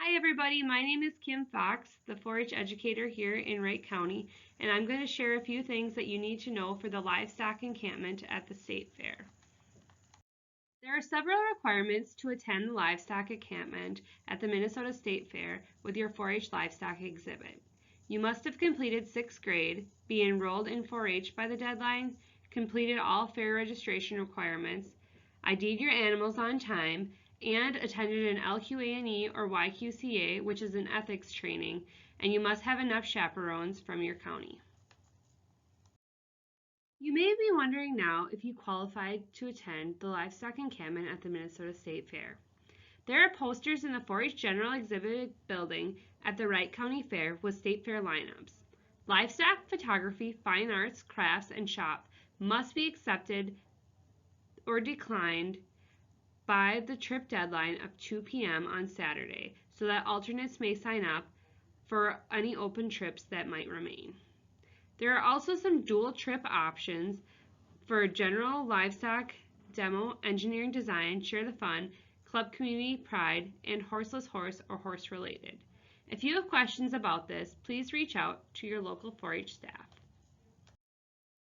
Hi everybody, my name is Kim Fox, the 4-H educator here in Wright County, and I'm going to share a few things that you need to know for the livestock encampment at the state fair. There are several requirements to attend the livestock encampment at the Minnesota State Fair with your 4-H livestock exhibit. You must have completed 6th grade, be enrolled in 4-H by the deadline, completed all fair registration requirements, ID'd your animals on time, and attended an LQA&E or YQCA, which is an ethics training, and you must have enough chaperones from your county. You may be wondering now if you qualified to attend the livestock encampment at the Minnesota State Fair. There are posters in the 4-H General Exhibit Building at the Wright County Fair with state fair lineups. Livestock, photography, fine arts, crafts, and shop must be accepted or declined by the trip deadline of 2 p.m. on Saturday so that alternates may sign up for any open trips that might remain. There are also some dual trip options for general livestock, demo, engineering design, share the fun, club community pride, and horseless horse or horse related. If you have questions about this, please reach out to your local 4-H staff.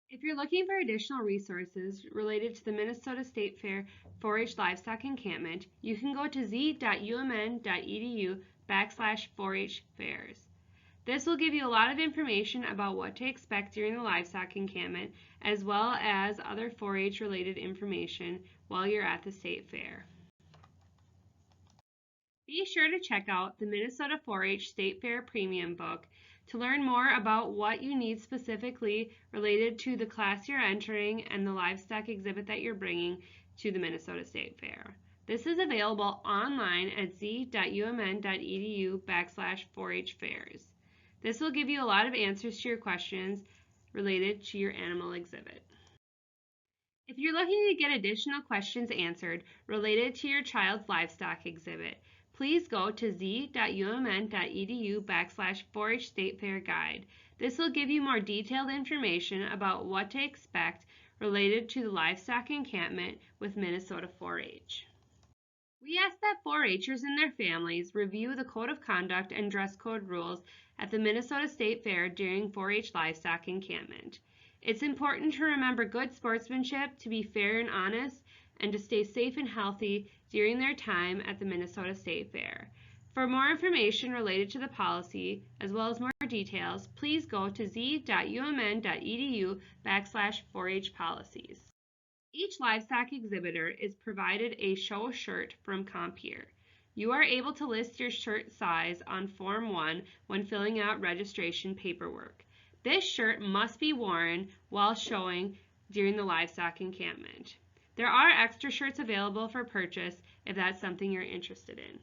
If you're looking for additional resources related to the Minnesota State Fair 4-H Livestock Encampment, you can go to z.umn.edu/4-H fairs. This will give you a lot of information about what to expect during the livestock encampment, as well as other 4-H related information while you're at the state fair. Be sure to check out the Minnesota 4-H State Fair Premium Book to learn more about what you need specifically related to the class you're entering and the livestock exhibit that you're bringing to the Minnesota State Fair. This is available online at z.umn.edu/4-H fairs. This will give you a lot of answers to your questions related to your animal exhibit. If you're looking to get additional questions answered related to your child's livestock exhibit, please go to z.umn.edu/4-H State Fair Guide. This will give you more detailed information about what to expect related to the livestock encampment with Minnesota 4-H. We ask that 4-Hers and their families review the Code of Conduct and dress code rules at the Minnesota State Fair during 4-H livestock encampment. It's important to remember good sportsmanship, to be fair and honest, and to stay safe and healthy during their time at the Minnesota State Fair. For more information related to the policy, as well as more details, please go to z.umn.edu/4-H policies. Each livestock exhibitor is provided a show shirt from Compeer. You are able to list your shirt size on Form 1 when filling out registration paperwork. This shirt must be worn while showing during the livestock encampment. There are extra shirts available for purchase if that's something you're interested in.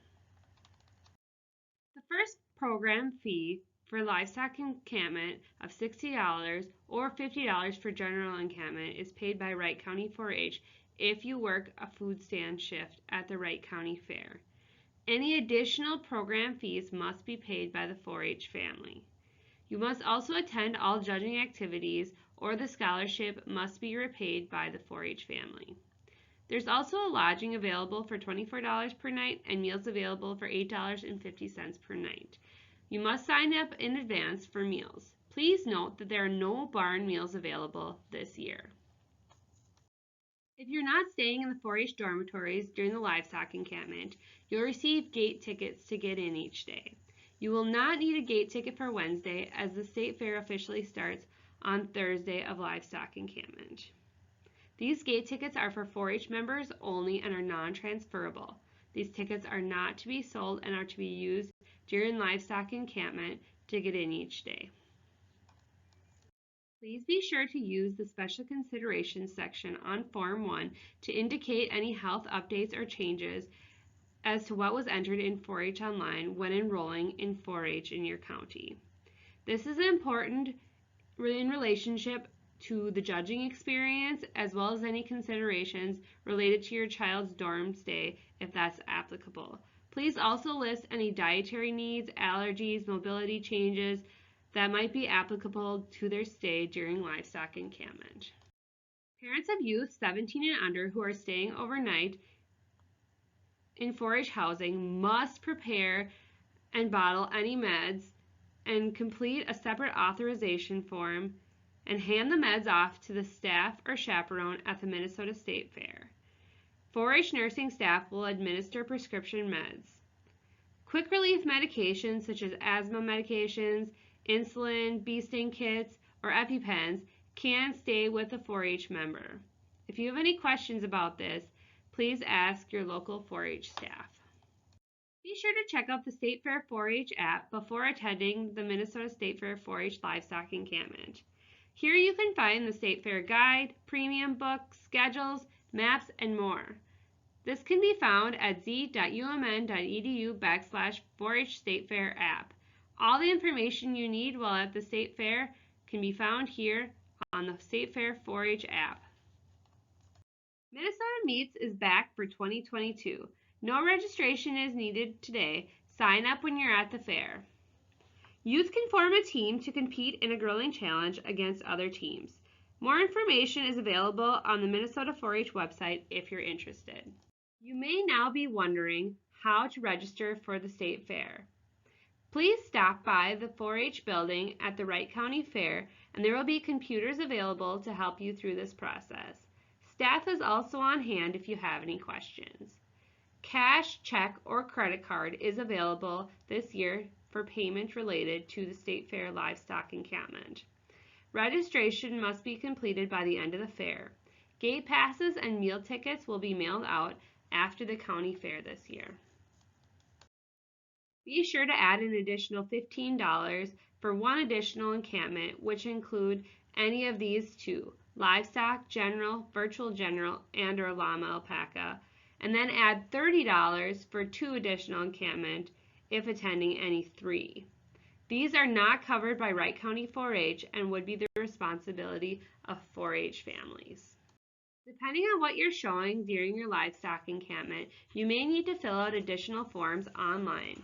The first program fee for livestock encampment of $60 or $50 for general encampment is paid by Wright County 4-H if you work a food stand shift at the Wright County Fair. Any additional program fees must be paid by the 4-H family. You must also attend all judging activities or the scholarship must be repaid by the 4-H family. There's also a lodging available for $24 per night and meals available for $8.50 per night. You must sign up in advance for meals. Please note that there are no barn meals available this year. If you're not staying in the 4-H dormitories during the livestock encampment, you'll receive gate tickets to get in each day. You will not need a gate ticket for Wednesday as the state fair officially starts on Thursday of livestock encampment. These gate tickets are for 4-H members only and are non-transferable. These tickets are not to be sold and are to be used during livestock encampment to get in each day. Please be sure to use the Special Considerations section on Form 1 to indicate any health updates or changes as to what was entered in 4-H online when enrolling in 4-H in your county. This is important in relationship to the judging experience as well as any considerations related to your child's dorm stay if that's applicable. Please also list any dietary needs, allergies, mobility changes that might be applicable to their stay during livestock encampment. Parents of youth 17 and under who are staying overnight in 4-H housing must prepare and bottle any meds, and complete a separate authorization form and hand the meds off to the staff or chaperone at the Minnesota State Fair. 4-H nursing staff will administer prescription meds. Quick relief medications such as asthma medications, insulin, bee sting kits, or EpiPens can stay with a 4-H member. If you have any questions about this, please ask your local 4-H staff. Be sure to check out the State Fair 4-H app before attending the Minnesota State Fair 4-H Livestock Encampment. Here you can find the State Fair guide, premium books, schedules, maps, and more. This can be found at z.umn.edu/4H State Fair app. All the information you need while at the State Fair can be found here on the State Fair 4-H app. Minnesota Meets is back for 2022. No registration is needed today. Sign up when you're at the fair. Youth can form a team to compete in a grilling challenge against other teams. More information is available on the Minnesota 4-H website if you're interested. You may now be wondering how to register for the State Fair. Please stop by the 4-H building at the Wright County Fair, and there will be computers available to help you through this process. Staff is also on hand if you have any questions. Cash, check, or credit card is available this year for payment related to the State Fair Livestock Encampment. Registration must be completed by the end of the fair. Gate passes and meal tickets will be mailed out after the county fair this year. Be sure to add an additional $15 for one additional encampment, which include any of these two: livestock, general, virtual general, and or llama alpaca, and then add $30 for 2 additional encampment if attending any 3. These are not covered by Wright County 4-H and would be the responsibility of 4-H families. Depending on what you're showing during your livestock encampment, you may need to fill out additional forms online.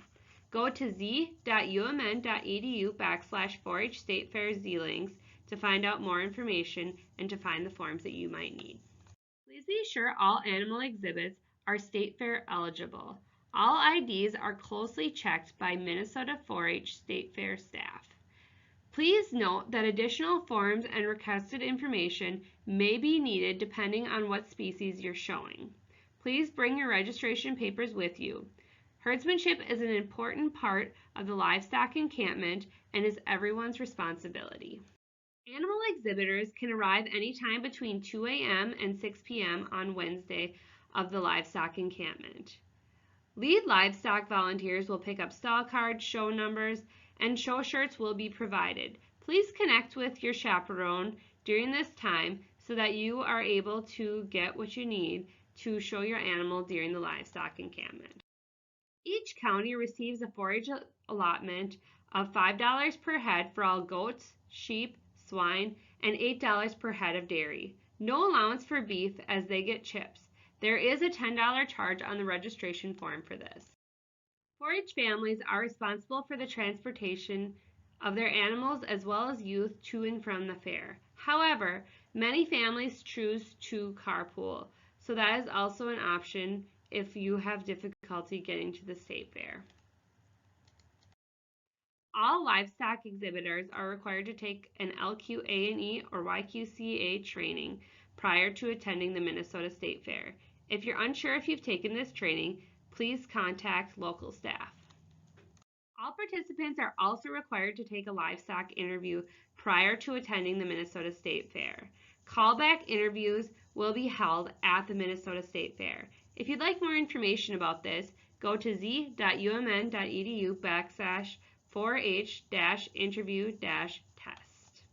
Go to z.umn.edu/4H State Fair Z-Links to find out more information and to find the forms that you might need. Please be sure all animal exhibits are State Fair eligible. All IDs are closely checked by Minnesota 4-H State Fair staff. Please note that additional forms and requested information may be needed depending on what species you're showing. Please bring your registration papers with you. Herdsmanship is an important part of the livestock encampment and is everyone's responsibility. Animal exhibitors can arrive anytime between 2 a.m. and 6 p.m. on Wednesday of the livestock encampment. Lead livestock volunteers will pick up stall cards, show numbers, and show shirts will be provided. Please connect with your chaperone during this time so that you are able to get what you need to show your animal during the livestock encampment. Each county receives a 4-H allotment of $5 per head for all goats, sheep, swine, and $8 per head of dairy. No allowance for beef as they get chips. There is a $10 charge on the registration form for this. 4-H families are responsible for the transportation of their animals as well as youth to and from the fair. However, many families choose to carpool, so that is also an option if you have difficulty getting to the state fair. All livestock exhibitors are required to take an LQA&E or YQCA training prior to attending the Minnesota State Fair. If you're unsure if you've taken this training, please contact local staff. All participants are also required to take a livestock interview prior to attending the Minnesota State Fair. Callback interviews will be held at the Minnesota State Fair. If you'd like more information about this, go to z.umn.edu/4H-interview-test.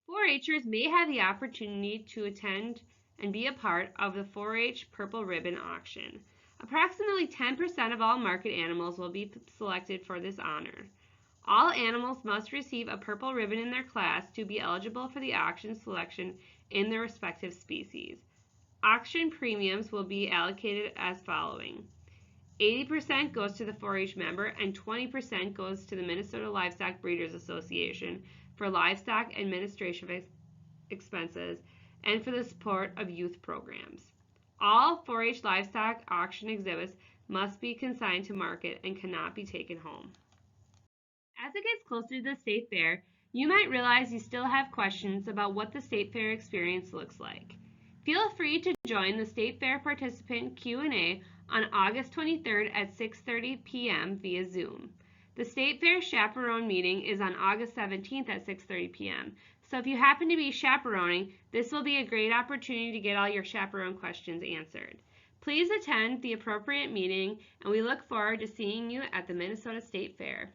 4-Hers may have the opportunity to attend and be a part of the 4-H Purple Ribbon Auction. Approximately 10% of all market animals will be selected for this honor. All animals must receive a purple ribbon in their class to be eligible for the auction selection in their respective species. Auction premiums will be allocated as following. 80% goes to the 4-H member and 20% goes to the Minnesota Livestock Breeders Association for livestock administration expenses and for the support of youth programs. All 4-H livestock auction exhibits must be consigned to market and cannot be taken home. As it gets closer to the state fair, you might realize you still have questions about what the state fair experience looks like. Feel free to join the State Fair Participant Q&A on August 23rd at 6:30 p.m. via Zoom. The State Fair Chaperone meeting is on August 17th at 6:30 p.m. So if you happen to be chaperoning, this will be a great opportunity to get all your chaperone questions answered. Please attend the appropriate meeting, and we look forward to seeing you at the Minnesota State Fair.